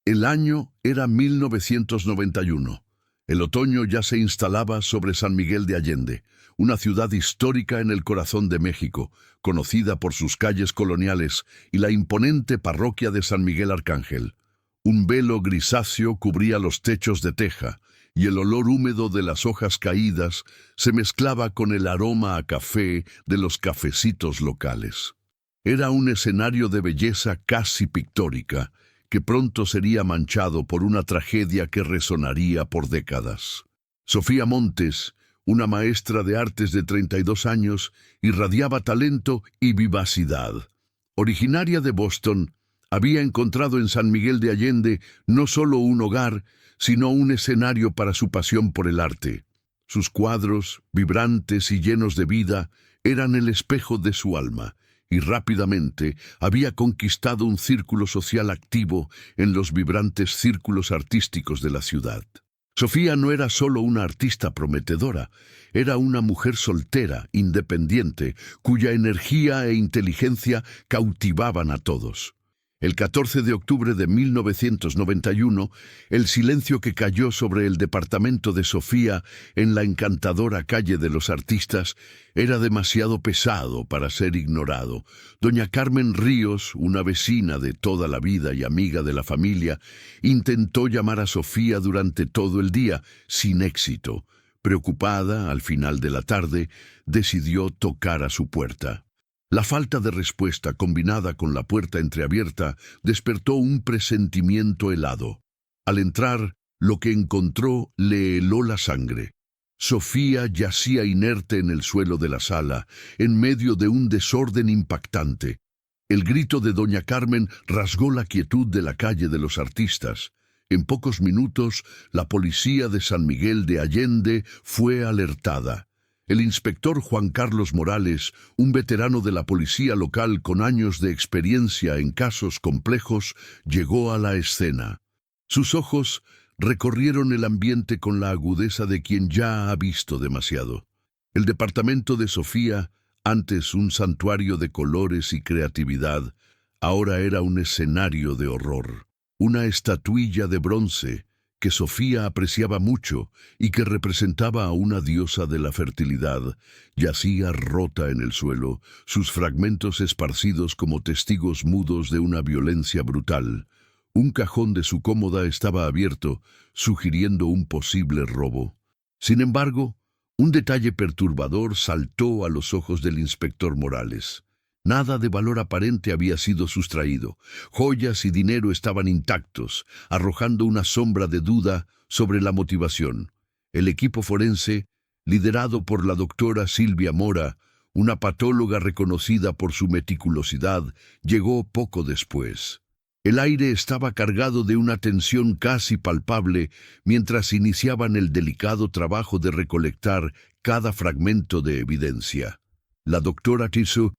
El año era 1991. El otoño ya se instalaba sobre San Miguel de Allende, una ciudad histórica en el corazón de México, conocida por sus calles coloniales y la imponente parroquia de San Miguel Arcángel. Un velo grisáceo cubría los techos de teja, y el olor húmedo de las hojas caídas se mezclaba con el aroma a café de los cafecitos locales. Era un escenario de belleza casi pictórica, que pronto sería manchado por una tragedia que resonaría por décadas. Sofía Montes, una maestra de artes de 32 años, irradiaba talento y vivacidad. Originaria de Boston, había encontrado en San Miguel de Allende no solo un hogar, sino un escenario para su pasión por el arte. Sus cuadros, vibrantes y llenos de vida, eran el espejo de su alma, y rápidamente había conquistado un círculo social activo en los vibrantes círculos artísticos de la ciudad. Sofía no era solo una artista prometedora, era una mujer soltera, independiente, cuya energía e inteligencia cautivaban a todos. El 14 de octubre de 1991, el silencio que cayó sobre el departamento de Sofía en la encantadora calle de los Artistas era demasiado pesado para ser ignorado. Doña Carmen Ríos, una vecina de toda la vida y amiga de la familia, intentó llamar a Sofía durante todo el día, sin éxito. Preocupada, al final de la tarde, decidió tocar a su puerta. La falta de respuesta, combinada con la puerta entreabierta, despertó un presentimiento helado. Al entrar, lo que encontró le heló la sangre. Sofía yacía inerte en el suelo de la sala, en medio de un desorden impactante. El grito de doña Carmen rasgó la quietud de la calle de los Artistas. En pocos minutos, la policía de San Miguel de Allende fue alertada. El inspector Juan Carlos Morales, un veterano de la policía local con años de experiencia en casos complejos, llegó a la escena. Sus ojos recorrieron el ambiente con la agudeza de quien ya ha visto demasiado. El departamento de Sofía, antes un santuario de colores y creatividad, ahora era un escenario de horror. Una estatuilla de bronce que Sofía apreciaba mucho y que representaba a una diosa de la fertilidad, yacía rota en el suelo, sus fragmentos esparcidos como testigos mudos de una violencia brutal. Un cajón de su cómoda estaba abierto, sugiriendo un posible robo. Sin embargo, un detalle perturbador saltó a los ojos del inspector Morales. Nada de valor aparente había sido sustraído. Joyas y dinero estaban intactos, arrojando una sombra de duda sobre la motivación. El equipo forense, liderado por la doctora Silvia Mora, una patóloga reconocida por su meticulosidad, llegó poco después. El aire estaba cargado de una tensión casi palpable mientras iniciaban el delicado trabajo de recolectar cada fragmento de evidencia. La doctora Tissot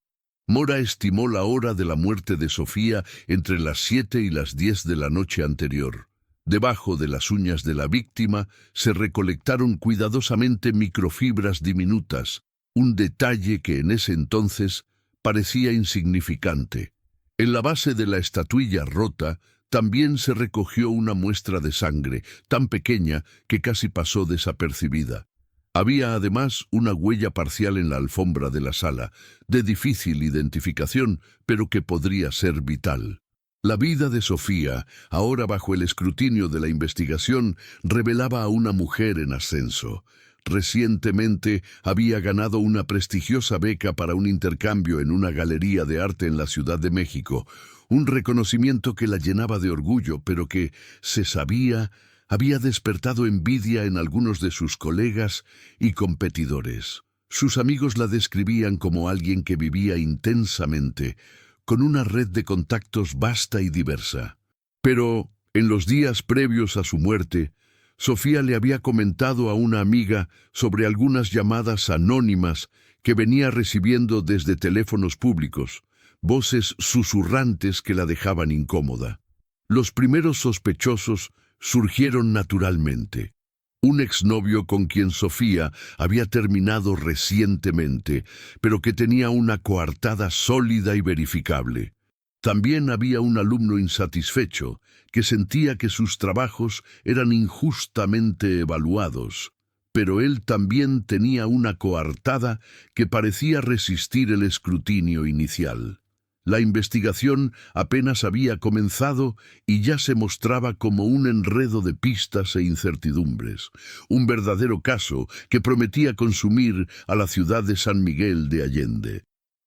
Mora estimó la hora de la muerte de Sofía entre las 7 y las 10 de la noche anterior. Debajo de las uñas de la víctima se recolectaron cuidadosamente microfibras diminutas, un detalle que en ese entonces parecía insignificante. En la base de la estatuilla rota también se recogió una muestra de sangre, tan pequeña que casi pasó desapercibida. Había además una huella parcial en la alfombra de la sala, de difícil identificación, pero que podría ser vital. La vida de Sofía, ahora bajo el escrutinio de la investigación, revelaba a una mujer en ascenso. Recientemente había ganado una prestigiosa beca para un intercambio en una galería de arte en la Ciudad de México, un reconocimiento que la llenaba de orgullo, pero que, se sabía, había despertado envidia en algunos de sus colegas y competidores. Sus amigos la describían como alguien que vivía intensamente, con una red de contactos vasta y diversa. Pero, en los días previos a su muerte, Sofía le había comentado a una amiga sobre algunas llamadas anónimas que venía recibiendo desde teléfonos públicos, voces susurrantes que la dejaban incómoda. Los primeros sospechosos surgieron naturalmente. Un exnovio con quien Sofía había terminado recientemente, pero que tenía una coartada sólida y verificable. También había un alumno insatisfecho que sentía que sus trabajos eran injustamente evaluados, pero él también tenía una coartada que parecía resistir el escrutinio inicial. La investigación apenas había comenzado y ya se mostraba como un enredo de pistas e incertidumbres, un verdadero caso que prometía consumir a la ciudad de San Miguel de Allende.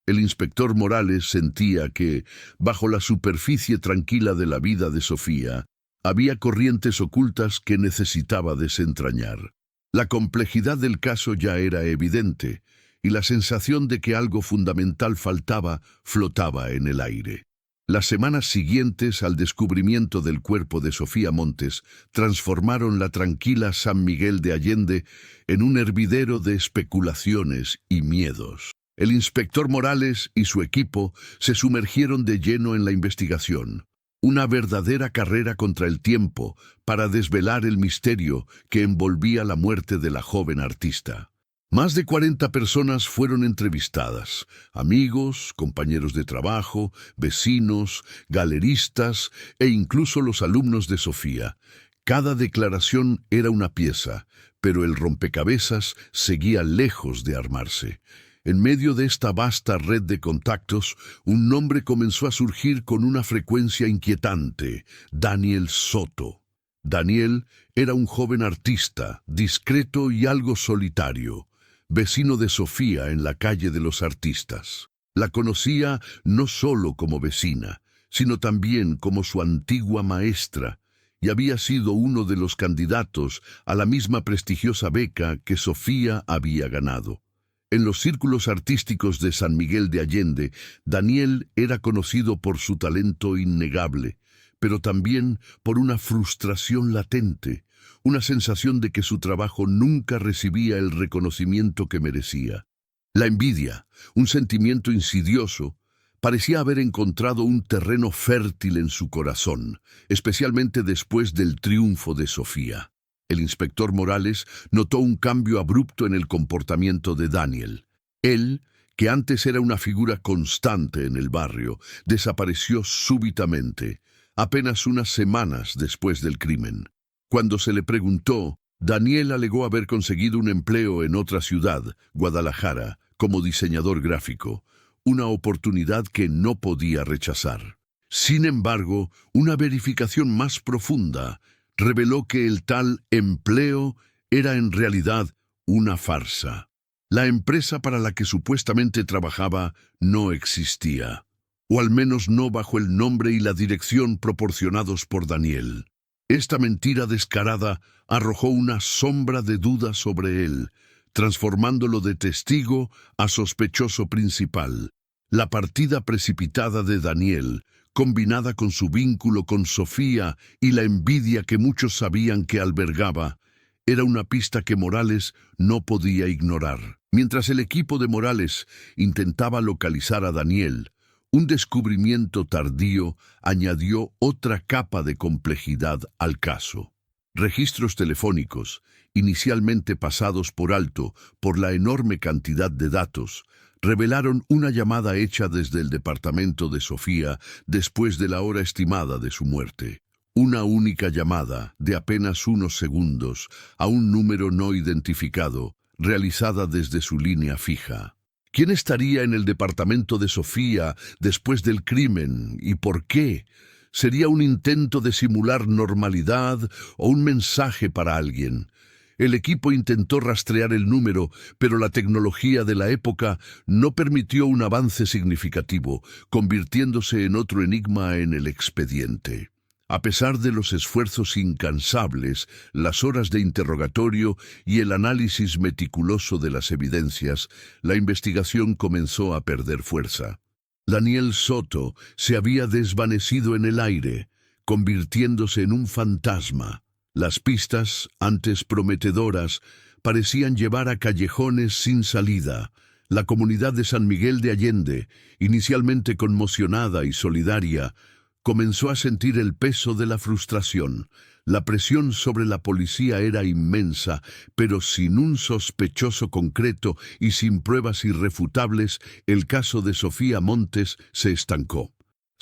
El inspector Morales sentía que, bajo la superficie tranquila de la vida de Sofía, había corrientes ocultas que necesitaba desentrañar. La complejidad del caso ya era evidente, y la sensación de que algo fundamental faltaba flotaba en el aire. Las semanas siguientes al descubrimiento del cuerpo de Sofía Montes transformaron la tranquila San Miguel de Allende en un hervidero de especulaciones y miedos. El inspector Morales y su equipo se sumergieron de lleno en la investigación, una verdadera carrera contra el tiempo para desvelar el misterio que envolvía la muerte de la joven artista. Más de 40 personas fueron entrevistadas, amigos, compañeros de trabajo, vecinos, galeristas e incluso los alumnos de Sofía. Cada declaración era una pieza, pero el rompecabezas seguía lejos de armarse. En medio de esta vasta red de contactos, un nombre comenzó a surgir con una frecuencia inquietante: Daniel Soto. Daniel era un joven artista, discreto y algo solitario, vecino de Sofía en la calle de los Artistas. La conocía no solo como vecina, sino también como su antigua maestra, y había sido uno de los candidatos a la misma prestigiosa beca que Sofía había ganado. En los círculos artísticos de San Miguel de Allende, Daniel era conocido por su talento innegable, pero también por una frustración latente, una sensación de que su trabajo nunca recibía el reconocimiento que merecía. La envidia, un sentimiento insidioso, parecía haber encontrado un terreno fértil en su corazón, especialmente después del triunfo de Sofía. El inspector Morales notó un cambio abrupto en el comportamiento de Daniel. Él, que antes era una figura constante en el barrio, desapareció súbitamente, apenas unas semanas después del crimen. Cuando se le preguntó, Daniel alegó haber conseguido un empleo en otra ciudad, Guadalajara, como diseñador gráfico, una oportunidad que no podía rechazar. Sin embargo, una verificación más profunda reveló que el tal empleo era en realidad una farsa. La empresa para la que supuestamente trabajaba no existía, o al menos no bajo el nombre y la dirección proporcionados por Daniel. Esta mentira descarada arrojó una sombra de duda sobre él, transformándolo de testigo a sospechoso principal. La partida precipitada de Daniel, combinada con su vínculo con Sofía y la envidia que muchos sabían que albergaba, era una pista que Morales no podía ignorar. Mientras el equipo de Morales intentaba localizar a Daniel, un descubrimiento tardío añadió otra capa de complejidad al caso. Registros telefónicos, inicialmente pasados por alto por la enorme cantidad de datos, revelaron una llamada hecha desde el departamento de Sofía después de la hora estimada de su muerte. Una única llamada, de apenas unos segundos, a un número no identificado, realizada desde su línea fija. ¿Quién estaría en el departamento de Sofía después del crimen y por qué? ¿Sería un intento de simular normalidad o un mensaje para alguien? El equipo intentó rastrear el número, pero la tecnología de la época no permitió un avance significativo, convirtiéndose en otro enigma en el expediente. A pesar de los esfuerzos incansables, las horas de interrogatorio y el análisis meticuloso de las evidencias, la investigación comenzó a perder fuerza. Daniel Soto se había desvanecido en el aire, convirtiéndose en un fantasma. Las pistas, antes prometedoras, parecían llevar a callejones sin salida. La comunidad de San Miguel de Allende, inicialmente conmocionada y solidaria, comenzó a sentir el peso de la frustración. La presión sobre la policía era inmensa, pero sin un sospechoso concreto y sin pruebas irrefutables, el caso de Sofía Montes se estancó.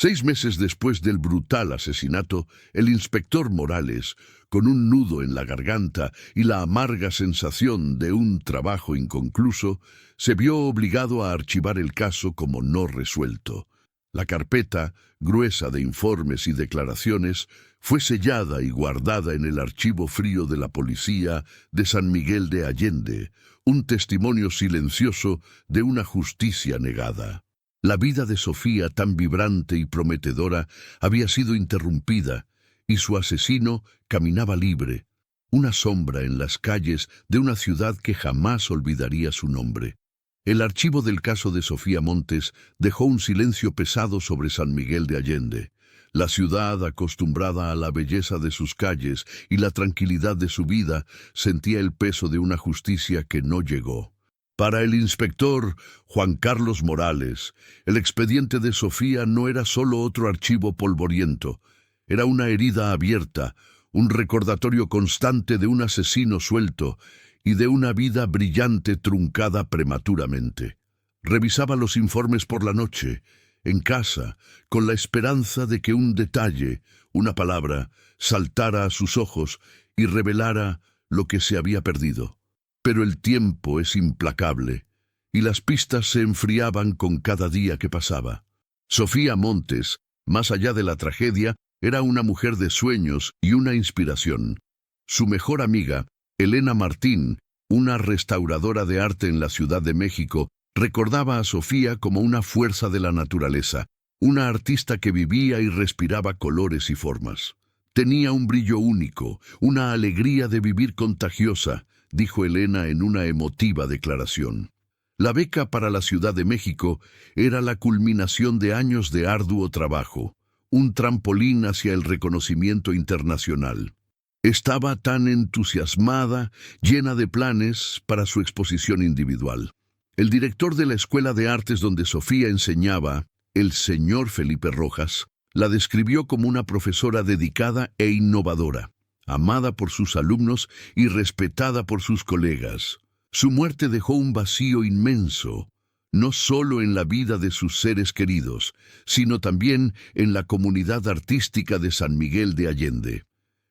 6 meses después del brutal asesinato, el inspector Morales, con un nudo en la garganta y la amarga sensación de un trabajo inconcluso, se vio obligado a archivar el caso como no resuelto. La carpeta, gruesa de informes y declaraciones, fue sellada y guardada en el archivo frío de la policía de San Miguel de Allende, un testimonio silencioso de una justicia negada. La vida de Sofía, tan vibrante y prometedora, había sido interrumpida, y su asesino caminaba libre, una sombra en las calles de una ciudad que jamás olvidaría su nombre. El archivo del caso de Sofía Montes dejó un silencio pesado sobre San Miguel de Allende. La ciudad, acostumbrada a la belleza de sus calles y la tranquilidad de su vida, sentía el peso de una justicia que no llegó. Para el inspector Juan Carlos Morales, el expediente de Sofía no era solo otro archivo polvoriento, era una herida abierta, un recordatorio constante de un asesino suelto y de una vida brillante truncada prematuramente. Revisaba los informes por la noche, en casa, con la esperanza de que un detalle, una palabra, saltara a sus ojos y revelara lo que se había perdido. Pero el tiempo es implacable, y las pistas se enfriaban con cada día que pasaba. Sofía Montes, más allá de la tragedia, era una mujer de sueños y una inspiración. Su mejor amiga, Elena Martín, una restauradora de arte en la Ciudad de México, recordaba a Sofía como una fuerza de la naturaleza, una artista que vivía y respiraba colores y formas. Tenía un brillo único, una alegría de vivir contagiosa, dijo Elena en una emotiva declaración. La beca para la Ciudad de México era la culminación de años de arduo trabajo, un trampolín hacia el reconocimiento internacional. Estaba tan entusiasmada, llena de planes para su exposición individual. El director de la Escuela de Artes donde Sofía enseñaba, el señor Felipe Rojas, la describió como una profesora dedicada e innovadora, amada por sus alumnos y respetada por sus colegas. Su muerte dejó un vacío inmenso, no solo en la vida de sus seres queridos, sino también en la comunidad artística de San Miguel de Allende.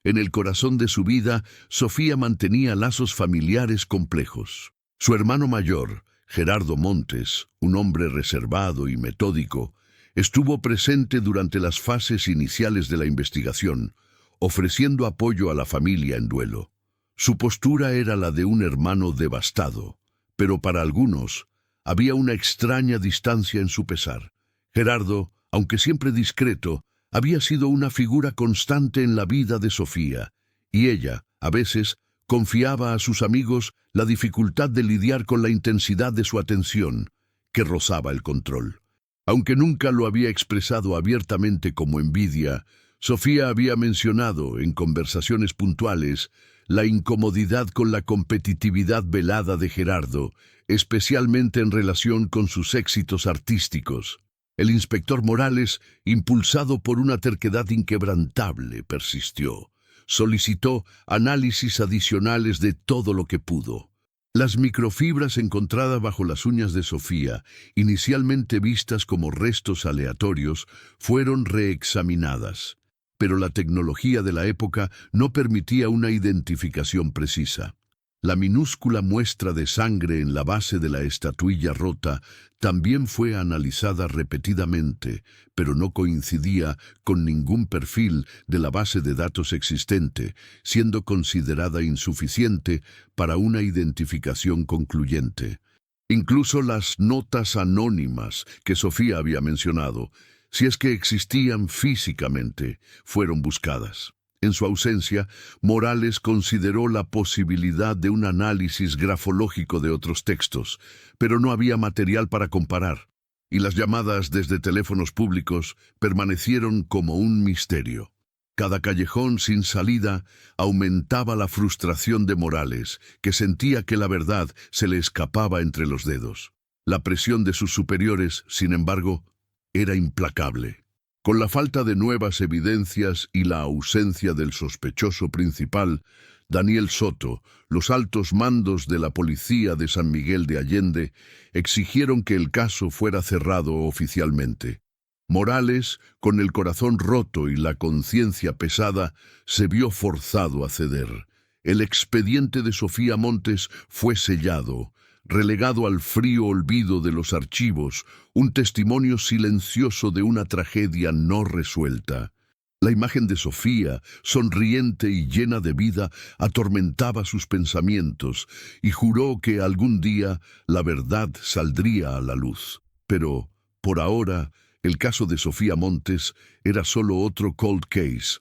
En el corazón de su vida, Sofía mantenía lazos familiares complejos. Su hermano mayor, Gerardo Montes, un hombre reservado y metódico, estuvo presente durante las fases iniciales de la investigación, ofreciendo apoyo a la familia en duelo. Su postura era la de un hermano devastado, pero para algunos había una extraña distancia en su pesar. Gerardo, aunque siempre discreto, había sido una figura constante en la vida de Sofía, y ella, a veces, confiaba a sus amigos la dificultad de lidiar con la intensidad de su atención, que rozaba el control. Aunque nunca lo había expresado abiertamente como envidia, Sofía había mencionado, en conversaciones puntuales, la incomodidad con la competitividad velada de Gerardo, especialmente en relación con sus éxitos artísticos. El inspector Morales, impulsado por una terquedad inquebrantable, persistió. Solicitó análisis adicionales de todo lo que pudo. Las microfibras encontradas bajo las uñas de Sofía, inicialmente vistas como restos aleatorios, fueron reexaminadas, pero la tecnología de la época no permitía una identificación precisa. La minúscula muestra de sangre en la base de la estatuilla rota también fue analizada repetidamente, pero no coincidía con ningún perfil de la base de datos existente, siendo considerada insuficiente para una identificación concluyente. Incluso las notas anónimas que Sofía había mencionado, si es que existían físicamente, fueron buscadas. En su ausencia, Morales consideró la posibilidad de un análisis grafológico de otros textos, pero no había material para comparar, y las llamadas desde teléfonos públicos permanecieron como un misterio. Cada callejón sin salida aumentaba la frustración de Morales, que sentía que la verdad se le escapaba entre los dedos. La presión de sus superiores, sin embargo, era implacable. Con la falta de nuevas evidencias y la ausencia del sospechoso principal, Daniel Soto, los altos mandos de la policía de San Miguel de Allende exigieron que el caso fuera cerrado oficialmente. Morales, con el corazón roto y la conciencia pesada, se vio forzado a ceder. El expediente de Sofía Montes fue sellado, relegado al frío olvido de los archivos, un testimonio silencioso de una tragedia no resuelta. La imagen de Sofía, sonriente y llena de vida, atormentaba sus pensamientos y juró que algún día la verdad saldría a la luz. Pero, por ahora, el caso de Sofía Montes era solo otro cold case,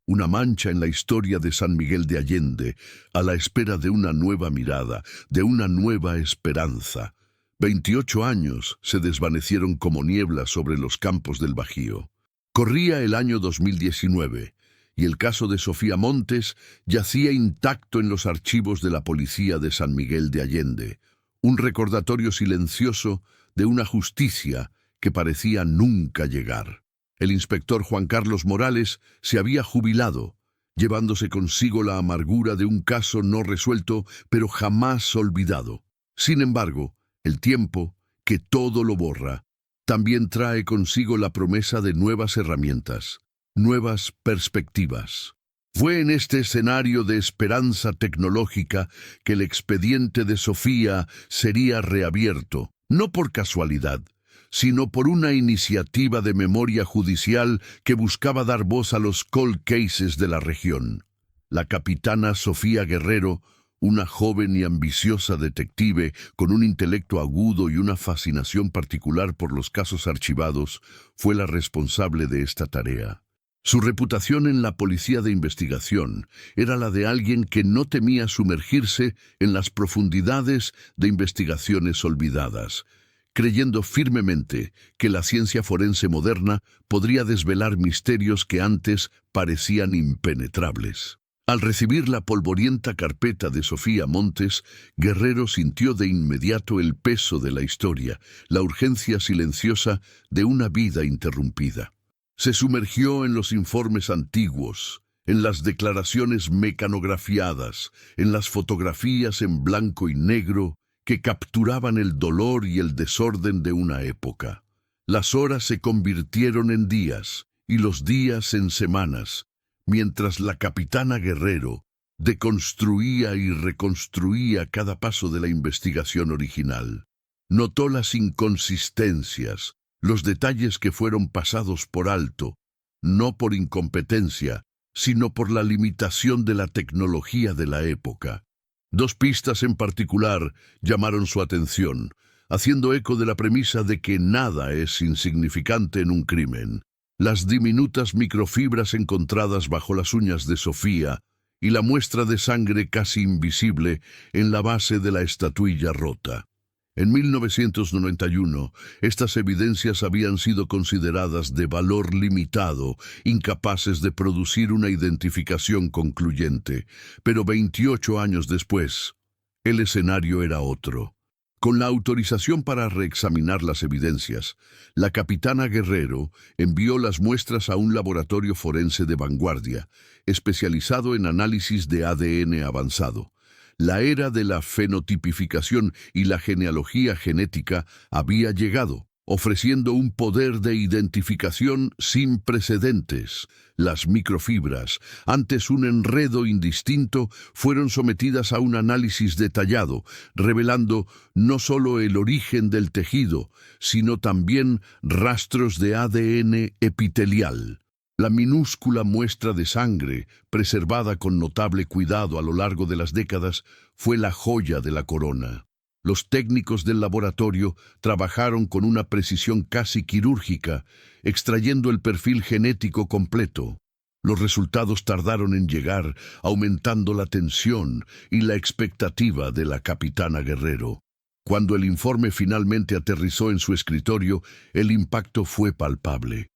una mancha en la historia de San Miguel de Allende, a la espera de una nueva mirada, de una nueva esperanza. 28 años se desvanecieron como niebla sobre los campos del Bajío. Corría el año 2019 y el caso de Sofía Montes yacía intacto en los archivos de la policía de San Miguel de Allende, un recordatorio silencioso de una justicia que parecía nunca llegar. El inspector Juan Carlos Morales se había jubilado, llevándose consigo la amargura de un caso no resuelto, pero jamás olvidado. Sin embargo, el tiempo, que todo lo borra, también trae consigo la promesa de nuevas herramientas, nuevas perspectivas. Fue en este escenario de esperanza tecnológica que el expediente de Sofía sería reabierto, no por casualidad, sino por una iniciativa de memoria judicial que buscaba dar voz a los cold cases de la región. La capitana Sofía Guerrero, una joven y ambiciosa detective con un intelecto agudo y una fascinación particular por los casos archivados, fue la responsable de esta tarea. Su reputación en la policía de investigación era la de alguien que no temía sumergirse en las profundidades de investigaciones olvidadas, creyendo firmemente que la ciencia forense moderna podría desvelar misterios que antes parecían impenetrables. Al recibir la polvorienta carpeta de Sofía Montes, Guerrero sintió de inmediato el peso de la historia, la urgencia silenciosa de una vida interrumpida. Se sumergió en los informes antiguos, en las declaraciones mecanografiadas, en las fotografías en blanco y negro que capturaban el dolor y el desorden de una época. Las horas se convirtieron en días y los días en semanas, mientras la capitana Guerrero deconstruía y reconstruía cada paso de la investigación original. Notó las inconsistencias, los detalles que fueron pasados por alto, no por incompetencia, sino por la limitación de la tecnología de la época. Dos pistas en particular llamaron su atención, haciendo eco de la premisa de que nada es insignificante en un crimen. Las diminutas microfibras encontradas bajo las uñas de Sofía y la muestra de sangre casi invisible en la base de la estatuilla rota. En 1991, estas evidencias habían sido consideradas de valor limitado, incapaces de producir una identificación concluyente. Pero 28 años después, el escenario era otro. Con la autorización para reexaminar las evidencias, la capitana Guerrero envió las muestras a un laboratorio forense de vanguardia, especializado en análisis de ADN avanzado. La era de la fenotipificación y la genealogía genética había llegado, ofreciendo un poder de identificación sin precedentes. Las microfibras, antes un enredo indistinto, fueron sometidas a un análisis detallado, revelando no solo el origen del tejido, sino también rastros de ADN epitelial. La minúscula muestra de sangre, preservada con notable cuidado a lo largo de las décadas, fue la joya de la corona. Los técnicos del laboratorio trabajaron con una precisión casi quirúrgica, extrayendo el perfil genético completo. Los resultados tardaron en llegar, aumentando la tensión y la expectativa de la capitana Guerrero. Cuando el informe finalmente aterrizó en su escritorio, el impacto fue palpable.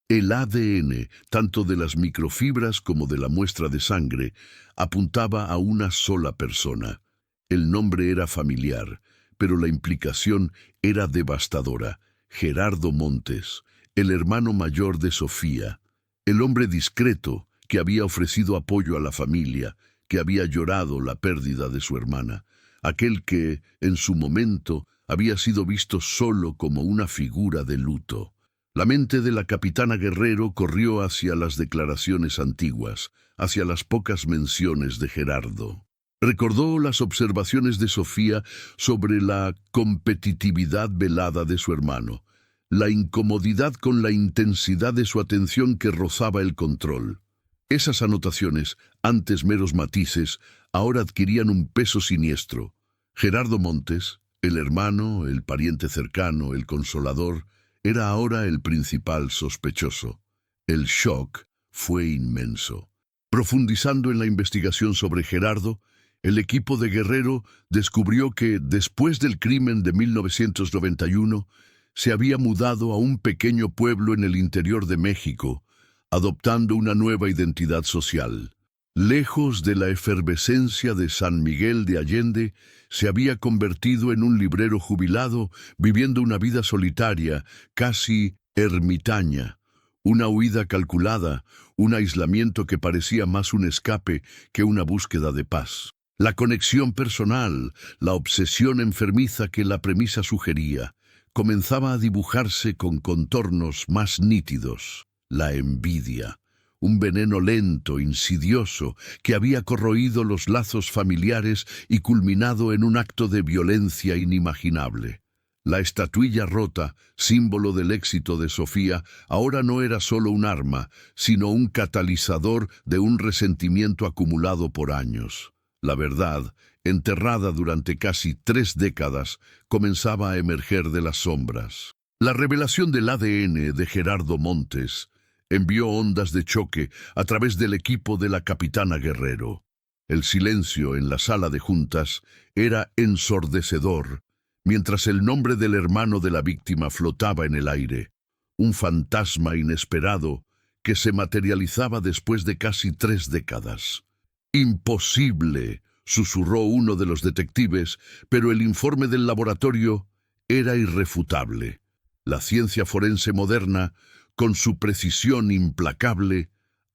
El ADN, tanto de las microfibras como de la muestra de sangre, apuntaba a una sola persona. El nombre era familiar, pero la implicación era devastadora. Gerardo Montes, el hermano mayor de Sofía, el hombre discreto que había ofrecido apoyo a la familia, que había llorado la pérdida de su hermana, aquel que, en su momento, había sido visto solo como una figura de luto. La mente de la capitana Guerrero corrió hacia las declaraciones antiguas, hacia las pocas menciones de Gerardo. Recordó las observaciones de Sofía sobre la competitividad velada de su hermano, la incomodidad con la intensidad de su atención que rozaba el control. Esas anotaciones, antes meros matices, ahora adquirían un peso siniestro. Gerardo Montes, el hermano, el pariente cercano, el consolador, era ahora el principal sospechoso. El shock fue inmenso. Profundizando en la investigación sobre Gerardo, el equipo de Guerrero descubrió que, después del crimen de 1991, se había mudado a un pequeño pueblo en el interior de México, adoptando una nueva identidad social. Lejos de la efervescencia de San Miguel de Allende, se había convertido en un librero jubilado, viviendo una vida solitaria, casi ermitaña. Una huida calculada, un aislamiento que parecía más un escape que una búsqueda de paz. La conexión personal, la obsesión enfermiza que la premisa sugería, comenzaba a dibujarse con contornos más nítidos. La envidia, un veneno lento, insidioso, que había corroído los lazos familiares y culminado en un acto de violencia inimaginable. La estatuilla rota, símbolo del éxito de Sofía, ahora no era solo un arma, sino un catalizador de un resentimiento acumulado por años. La verdad, enterrada durante casi 3 décadas, comenzaba a emerger de las sombras. La revelación del ADN de Gerardo Montes envió ondas de choque a través del equipo de la capitana Guerrero. El silencio en la sala de juntas era ensordecedor, mientras el nombre del hermano de la víctima flotaba en el aire, un fantasma inesperado que se materializaba después de casi 3 décadas. «Imposible», susurró uno de los detectives, pero el informe del laboratorio era irrefutable. La ciencia forense moderna, con su precisión implacable,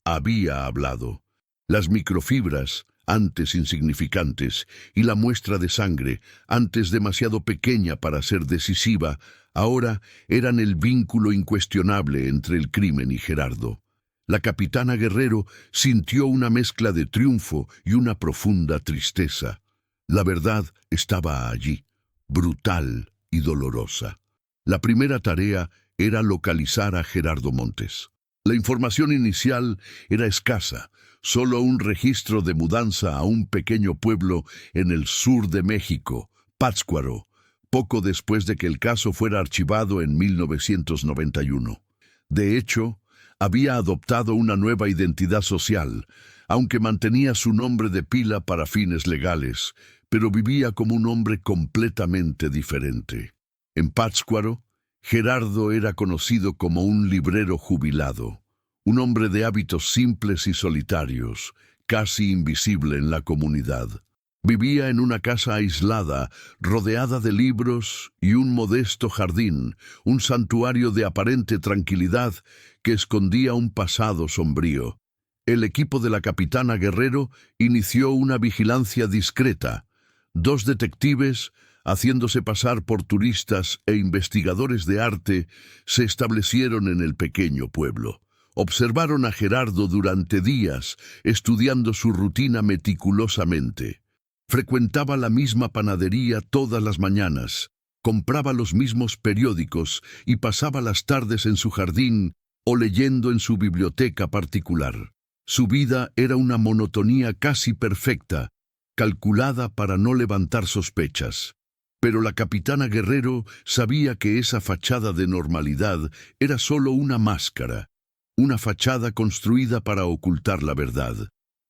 había hablado. Las microfibras, antes insignificantes, y la muestra de sangre, antes demasiado pequeña para ser decisiva, ahora eran el vínculo incuestionable entre el crimen y Gerardo. La capitana Guerrero sintió una mezcla de triunfo y una profunda tristeza. La verdad estaba allí, brutal y dolorosa. La primera tarea era localizar a Gerardo Montes. La información inicial era escasa, solo un registro de mudanza a un pequeño pueblo en el sur de México, Pátzcuaro, poco después de que el caso fuera archivado en 1991. De hecho, había adoptado una nueva identidad social, aunque mantenía su nombre de pila para fines legales, pero vivía como un hombre completamente diferente. En Pátzcuaro, Gerardo era conocido como un librero jubilado, un hombre de hábitos simples y solitarios, casi invisible en la comunidad. Vivía en una casa aislada, rodeada de libros y un modesto jardín, un santuario de aparente tranquilidad que escondía un pasado sombrío. El equipo de la capitana Guerrero inició una vigilancia discreta. 2 detectives, haciéndose pasar por turistas e investigadores de arte, se establecieron en el pequeño pueblo. Observaron a Gerardo durante días, estudiando su rutina meticulosamente. Frecuentaba la misma panadería todas las mañanas, compraba los mismos periódicos y pasaba las tardes en su jardín o leyendo en su biblioteca particular. Su vida era una monotonía casi perfecta, calculada para no levantar sospechas. Pero la capitana Guerrero sabía que esa fachada de normalidad era solo una máscara, una fachada construida para ocultar la verdad.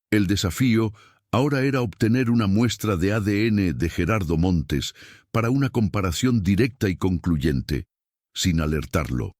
El desafío ahora era obtener una muestra de ADN de Gerardo Montes para una comparación directa y concluyente, sin alertarlo.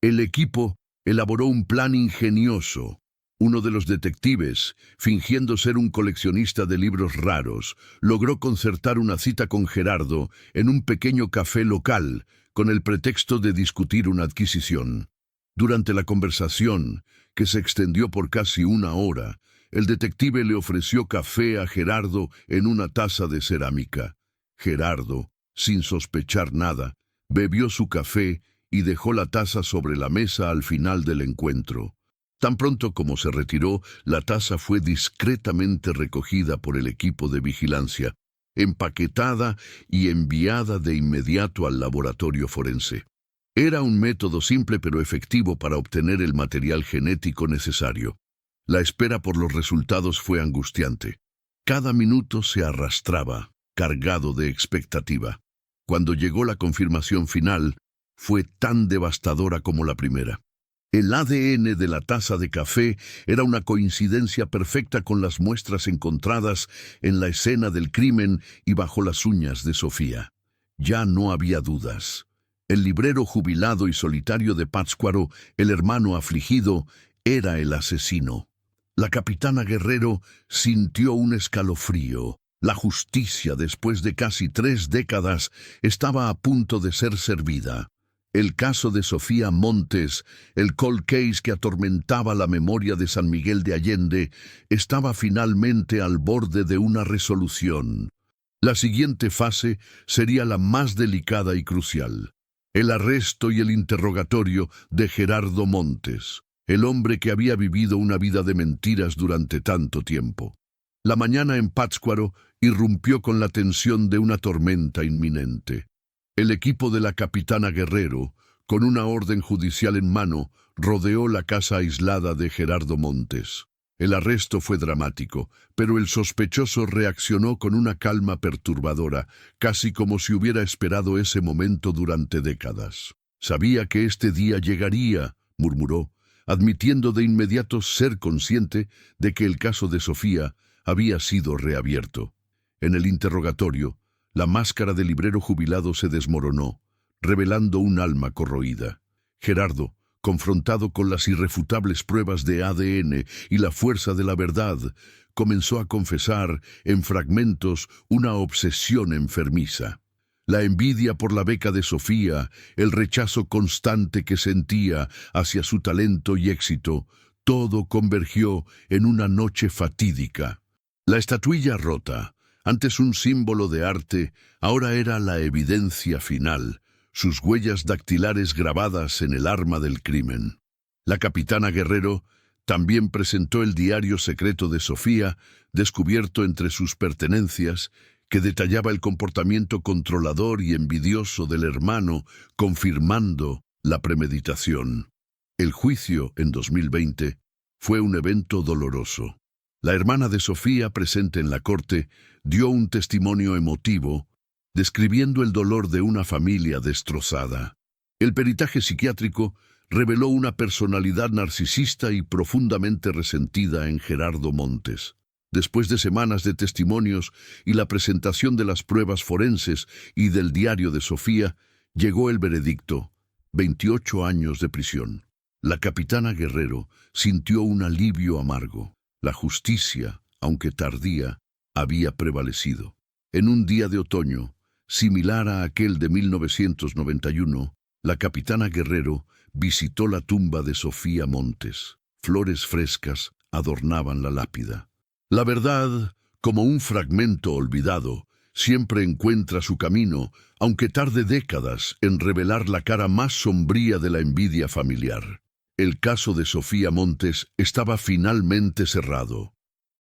El equipo elaboró un plan ingenioso. Uno de los detectives, fingiendo ser un coleccionista de libros raros, logró concertar una cita con Gerardo en un pequeño café local, con el pretexto de discutir una adquisición. Durante la conversación, que se extendió por casi 1 hora, el detective le ofreció café a Gerardo en una taza de cerámica. Gerardo, sin sospechar nada, bebió su café y dejó la taza sobre la mesa al final del encuentro. Tan pronto como se retiró, la taza fue discretamente recogida por el equipo de vigilancia, empaquetada y enviada de inmediato al laboratorio forense. Era un método simple pero efectivo para obtener el material genético necesario. La espera por los resultados fue angustiante. Cada minuto se arrastraba, cargado de expectativa. Cuando llegó la confirmación final, fue tan devastadora como la primera. El ADN de la taza de café era una coincidencia perfecta con las muestras encontradas en la escena del crimen y bajo las uñas de Sofía. Ya no había dudas. El librero jubilado y solitario de Pátzcuaro, el hermano afligido, era el asesino. La capitana Guerrero sintió un escalofrío. La justicia, después de casi 3 décadas, estaba a punto de ser servida. El caso de Sofía Montes, el cold case que atormentaba la memoria de San Miguel de Allende, estaba finalmente al borde de una resolución. La siguiente fase sería la más delicada y crucial: el arresto y el interrogatorio de Gerardo Montes, el hombre que había vivido una vida de mentiras durante tanto tiempo. La mañana en Pátzcuaro irrumpió con la tensión de una tormenta inminente. El equipo de la capitana Guerrero, con una orden judicial en mano, rodeó la casa aislada de Gerardo Montes. El arresto fue dramático, pero el sospechoso reaccionó con una calma perturbadora, casi como si hubiera esperado ese momento durante décadas. «Sabía que este día llegaría», murmuró, admitiendo de inmediato ser consciente de que el caso de Sofía había sido reabierto. En el interrogatorio, la máscara del librero jubilado se desmoronó, revelando un alma corroída. Gerardo, confrontado con las irrefutables pruebas de ADN y la fuerza de la verdad, comenzó a confesar en fragmentos una obsesión enfermiza. La envidia por la beca de Sofía, el rechazo constante que sentía hacia su talento y éxito, todo convergió en una noche fatídica. La estatuilla rota, antes un símbolo de arte, ahora era la evidencia final, sus huellas dactilares grabadas en el arma del crimen. La capitana Guerrero también presentó el diario secreto de Sofía, descubierto entre sus pertenencias, que detallaba el comportamiento controlador y envidioso del hermano, confirmando la premeditación. El juicio, en 2020, fue un evento doloroso. La hermana de Sofía, presente en la corte, dio un testimonio emotivo, describiendo el dolor de una familia destrozada. El peritaje psiquiátrico reveló una personalidad narcisista y profundamente resentida en Gerardo Montes. Después de semanas de testimonios y la presentación de las pruebas forenses y del diario de Sofía, llegó el veredicto: 28 años de prisión. La capitana Guerrero sintió un alivio amargo. La justicia, aunque tardía, había prevalecido. En un día de otoño, similar a aquel de 1991, la capitana Guerrero visitó la tumba de Sofía Montes. Flores frescas adornaban la lápida. La verdad, como un fragmento olvidado, siempre encuentra su camino, aunque tarde décadas, en revelar la cara más sombría de la envidia familiar. El caso de Sofía Montes estaba finalmente cerrado.